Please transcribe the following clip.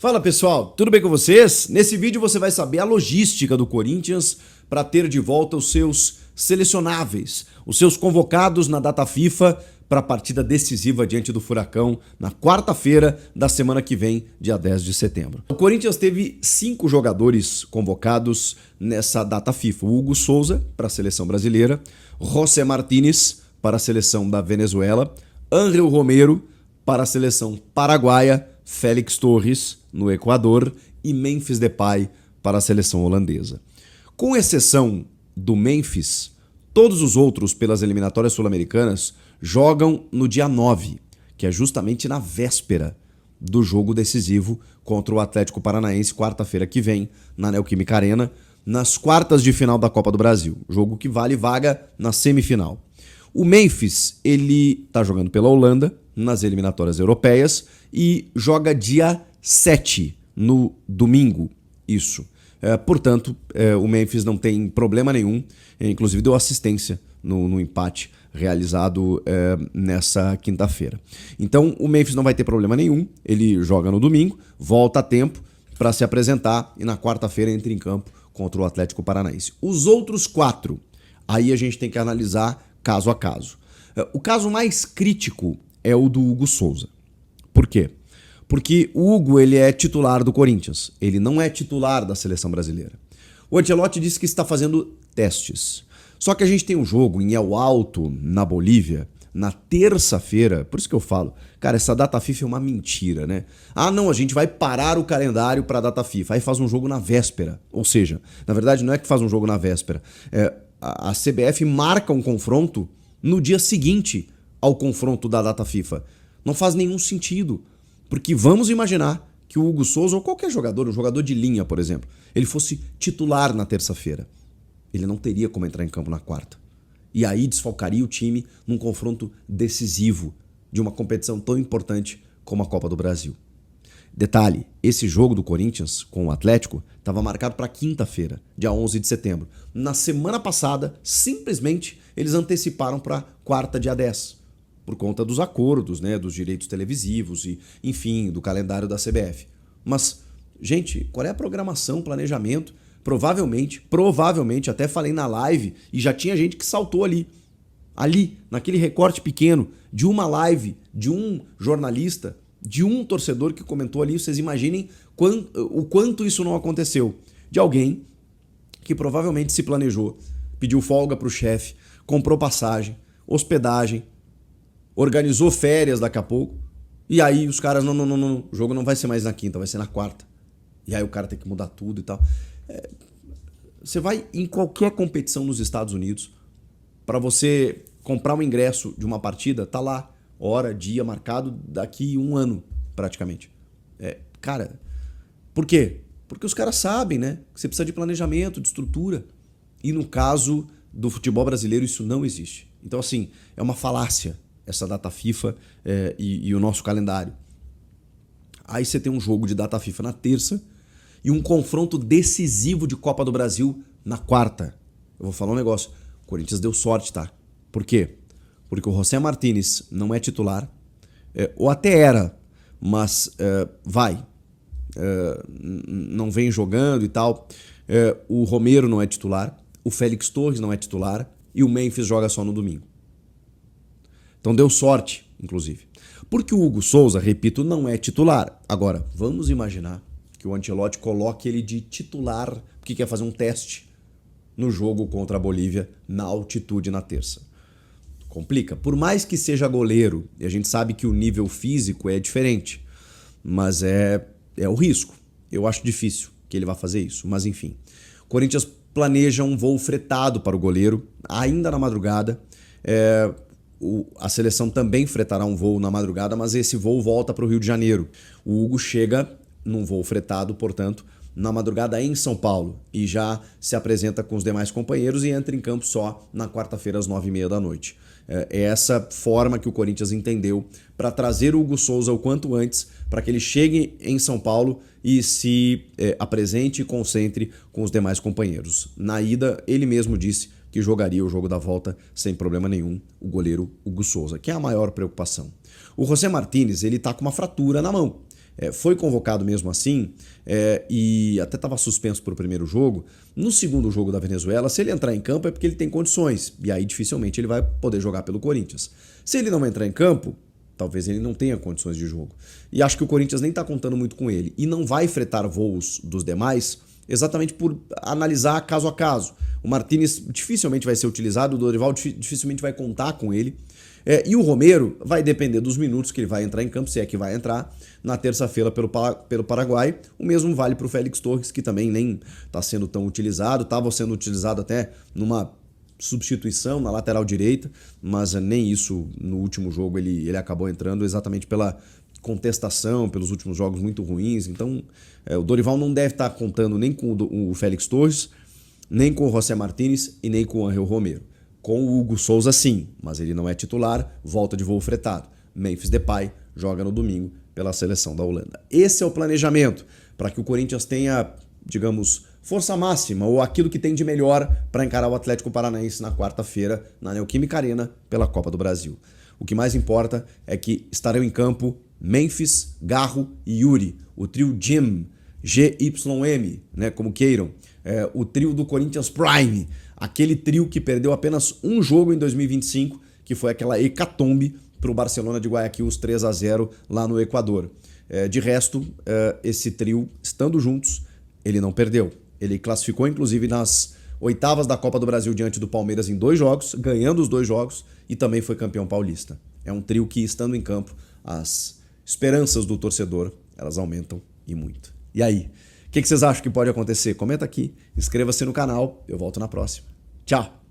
Fala pessoal, tudo bem com vocês? Nesse vídeo você vai saber a logística do Corinthians para ter de volta os seus selecionáveis, os seus convocados na data FIFA para a partida decisiva diante do Furacão na quarta-feira da semana que vem, dia 10 de setembro. O Corinthians teve 5 jogadores convocados nessa data FIFA. O Hugo Souza para a seleção brasileira, José Martínez para a seleção da Venezuela, Ángel Romero para a seleção paraguaia, Félix Torres no Equador e Memphis Depay para a seleção holandesa. Com exceção do Memphis, todos os outros pelas eliminatórias sul-americanas jogam no dia 9, que é justamente na véspera do jogo decisivo contra o Atlético Paranaense, quarta-feira que vem, na Neoquímica Arena, nas quartas de final da Copa do Brasil, jogo que vale vaga na semifinal. O Memphis, ele está jogando pela Holanda nas eliminatórias europeias e joga dia 7, no domingo, isso. Portanto, o Memphis não tem problema nenhum, inclusive deu assistência no empate realizado nessa quinta-feira. Então, o Memphis não vai ter problema nenhum, ele joga no domingo, volta a tempo para se apresentar e na quarta-feira entra em campo contra o Atlético Paranaense. Os outros 4, aí a gente tem que analisar caso a caso. O caso mais crítico é o do Hugo Souza. Por quê? Porque o Hugo ele é titular do Corinthians, ele não é titular da seleção brasileira. O Ancelotti disse que está fazendo testes. Só que a gente tem um jogo em El Alto, na Bolívia, na terça-feira, por isso que eu falo, cara, essa data FIFA é uma mentira, né? Ah, não, a gente vai parar o calendário para a data FIFA, aí faz um jogo na véspera. Ou seja, na verdade não é que faz um jogo na véspera, a CBF marca um confronto no dia seguinte ao confronto da data FIFA. Não faz nenhum sentido, porque vamos imaginar que o Hugo Souza ou qualquer jogador, um jogador de linha, por exemplo, ele fosse titular na terça-feira. Ele não teria como entrar em campo na quarta. E aí desfalcaria o time num confronto decisivo de uma competição tão importante como a Copa do Brasil. Detalhe, esse jogo do Corinthians com o Atlético estava marcado para quinta-feira, dia 11 de setembro. Na semana passada, simplesmente, eles anteciparam para quarta, dia 10, por conta dos acordos, né, dos direitos televisivos e, enfim, do calendário da CBF. Mas, gente, qual é a programação, planejamento? Provavelmente, até falei na live e já tinha gente que saltou ali, naquele recorte pequeno de uma live, de um jornalista, de um torcedor que comentou ali, vocês imaginem o quanto isso não aconteceu. De alguém que provavelmente se planejou, pediu folga para o chefe, comprou passagem, hospedagem, organizou férias daqui a pouco, e aí os caras, não, o jogo não vai ser mais na quinta, vai ser na quarta. E aí o cara tem que mudar tudo e tal. Você vai em qualquer competição nos Estados Unidos, para você comprar um ingresso de uma partida, tá lá, hora, dia marcado daqui 1 ano, praticamente. Cara, por quê? Porque os caras sabem, né? Que você precisa de planejamento, de estrutura. E no caso do futebol brasileiro, isso não existe. Então, assim, é uma falácia essa data FIFA e o nosso calendário. Aí você tem um jogo de data FIFA na terça e um confronto decisivo de Copa do Brasil na quarta. Eu vou falar um negócio. O Corinthians deu sorte, tá? Por quê? Porque o José Martínez não é titular, ou até era, mas não vem jogando e tal. O Romero não é titular, o Félix Torres não é titular e o Memphis joga só no domingo. Então deu sorte, inclusive. Porque o Hugo Souza, repito, não é titular. Agora, vamos imaginar que o Ancelotti coloque ele de titular porque quer fazer um teste no jogo contra a Bolívia na altitude na terça. Complica. Por mais que seja goleiro, e a gente sabe que o nível físico é diferente, mas é o risco. Eu acho difícil que ele vá fazer isso, mas enfim. O Corinthians planeja um voo fretado para o goleiro, ainda na madrugada. A seleção também fretará um voo na madrugada, mas esse voo volta para o Rio de Janeiro. O Hugo chega num voo fretado, portanto, na madrugada em São Paulo e já se apresenta com os demais companheiros e entra em campo só na quarta-feira às 9h30 da noite. É essa forma que o Corinthians entendeu para trazer o Hugo Souza o quanto antes, para que ele chegue em São Paulo e se apresente e concentre com os demais companheiros. Na ida, ele mesmo disse que jogaria o jogo da volta sem problema nenhum, o goleiro Hugo Souza, que é a maior preocupação. O José Martínez, ele tá com uma fratura na mão. foi convocado mesmo assim e até estava suspenso para o primeiro jogo. No segundo jogo da Venezuela, se ele entrar em campo é porque ele tem condições, e aí dificilmente ele vai poder jogar pelo Corinthians. Se ele não entrar em campo, talvez ele não tenha condições de jogo. E acho que o Corinthians nem está contando muito com ele. E não vai fretar voos dos demais exatamente por analisar caso a caso. O Martínez dificilmente vai ser utilizado, o Dorival dificilmente vai contar com ele. E o Romero vai depender dos minutos que ele vai entrar em campo, se é que vai entrar, na terça-feira pelo Paraguai. O mesmo vale para o Félix Torres, que também nem está sendo tão utilizado, estava sendo utilizado até numa substituição na lateral direita, mas nem isso no último jogo ele acabou entrando exatamente pela contestação, pelos últimos jogos muito ruins. Então o Dorival não deve estar contando nem com o Félix Torres, nem com o José Martínez e nem com o Angel Romero. Com o Hugo Souza sim, mas ele não é titular, volta de voo fretado. Memphis Depay joga no domingo pela seleção da Holanda. Esse é o planejamento para que o Corinthians tenha, digamos, força máxima ou aquilo que tem de melhor para encarar o Atlético Paranaense na quarta-feira na Neoquímica Arena pela Copa do Brasil. O que mais importa é que estarão em campo Memphis, Garro e Yuri, o trio GYM, GYM, né, como queiram, o trio do Corinthians Prime, aquele trio que perdeu apenas um jogo em 2025, que foi aquela hecatombe para o Barcelona de Guayaquil, os 3-0 lá no Equador. De resto, esse trio, estando juntos, ele não perdeu. Ele classificou, inclusive, nas oitavas da Copa do Brasil diante do Palmeiras em 2 jogos, ganhando os 2 jogos, e também foi campeão paulista. É um trio que, estando em campo, as esperanças do torcedor, elas aumentam e muito. E aí, o que vocês acham que pode acontecer? Comenta aqui, inscreva-se no canal, eu volto na próxima. Tchau!